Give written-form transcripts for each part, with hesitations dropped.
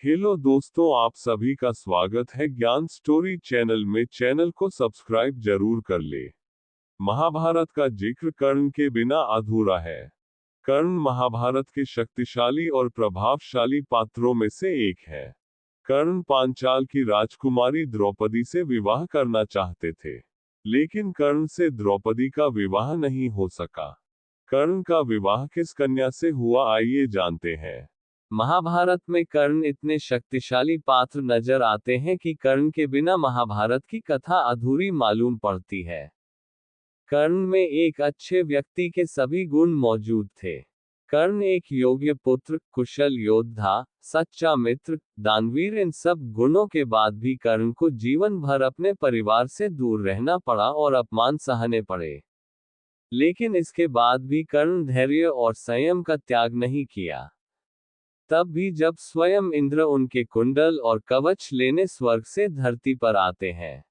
Hello दोस्तों, आप सभी का स्वागत है ज्ञान स्टोरी चैनल में। चैनल को सब्सक्राइब जरूर कर ले। महाभारत का जिक्र कर्ण के बिना अधूरा है। कर्ण महाभारत के शक्तिशाली और प्रभावशाली पात्रों में से एक है। कर्ण पांचाल की राजकुमारी द्रौपदी से विवाह करना चाहते थे, लेकिन कर्ण से द्रौपदी का विवाह नहीं हो सका। कर्ण का विवाह किस कन्या से हुआ, आइए जानते हैं। महाभारत में कर्ण इतने शक्तिशाली पात्र नजर आते हैं कि कर्ण के बिना महाभारत की कथा अधूरी मालूम पड़ती है। कर्ण में एक अच्छे व्यक्ति के सभी गुण मौजूद थे। कर्ण एक योग्य पुत्र, कुशल योद्धा, सच्चा मित्र, दानवीर, इन सब गुणों के बाद भी कर्ण को जीवन भर अपने परिवार से दूर रहना पड़ा और अपमान सहने पड़े। लेकिन इसके बाद भी कर्ण धैर्य और संयम का त्याग नहीं किया। तब भी जब स्वयं इंद्र उनके कुंडल और कवच लेने स्वर्ग से धरती पर आते हैं,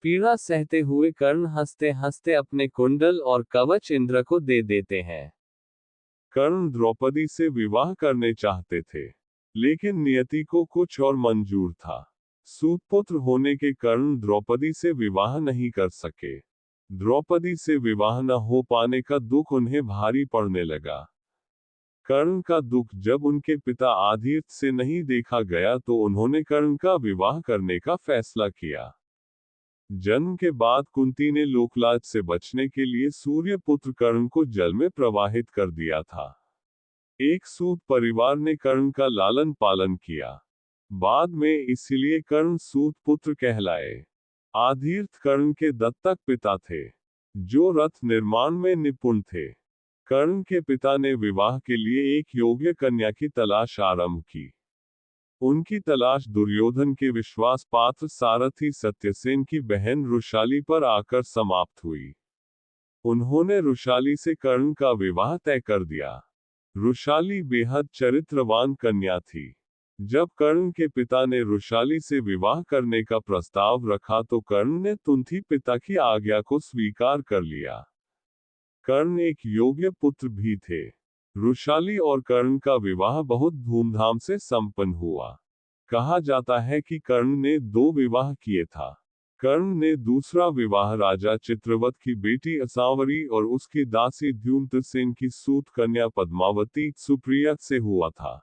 पीड़ा सहते हुए कर्ण हंसते हंसते अपने कुंडल और कवच इंद्र को दे देते हैं। कर्ण द्रौपदी से विवाह करने चाहते थे, लेकिन नियति को कुछ और मंजूर था। सूतपुत्र होने के कारण द्रौपदी से विवाह नहीं कर सके। द्रौपदी से विवाह न हो पाने का दुख उन्हें भारी पड़ने लगा। कर्ण का दुख जब उनके पिता आदित्य से नहीं देखा गया तो उन्होंने कर्ण का विवाह करने का फैसला किया। जन्म के बाद कुंती ने लोकलाज से बचने के लिए सूर्यपुत्र कर्ण को जल में प्रवाहित कर दिया था। एक सूत परिवार ने कर्ण का लालन पालन किया। बाद में इसीलिए कर्ण सूत पुत्र कहलाए। आदित्य कर्ण के दत्तक पिता थे, जो रथ निर्माण में निपुण थे। कर्ण के पिता ने विवाह के लिए एक योग्य कन्या की तलाश आरंभ की। उनकी तलाश दुर्योधन के विश्वास पात्र सारथी सत्यसेन की बहन रुशाली पर आकर समाप्त हुई। उन्होंने रुशाली से कर्ण का विवाह तय कर दिया। रुशाली बेहद चरित्रवान कन्या थी। जब कर्ण के पिता ने रुशाली से विवाह करने का प्रस्ताव रखा तो कर्ण ने तुरंत ही पिता की आज्ञा को स्वीकार कर लिया। कर्ण एक योग्य पुत्र भी थे। रुशाली और कर्ण का विवाह बहुत धूमधाम से संपन्न हुआ। कहा जाता है कि कर्ण ने 2 विवाह किए था। कर्ण ने दूसरा विवाह राजा चित्रवत की बेटी असावरी और उसकी दासी द्युम्नसेन की सूत कन्या पद्मावती सुप्रिया से हुआ था।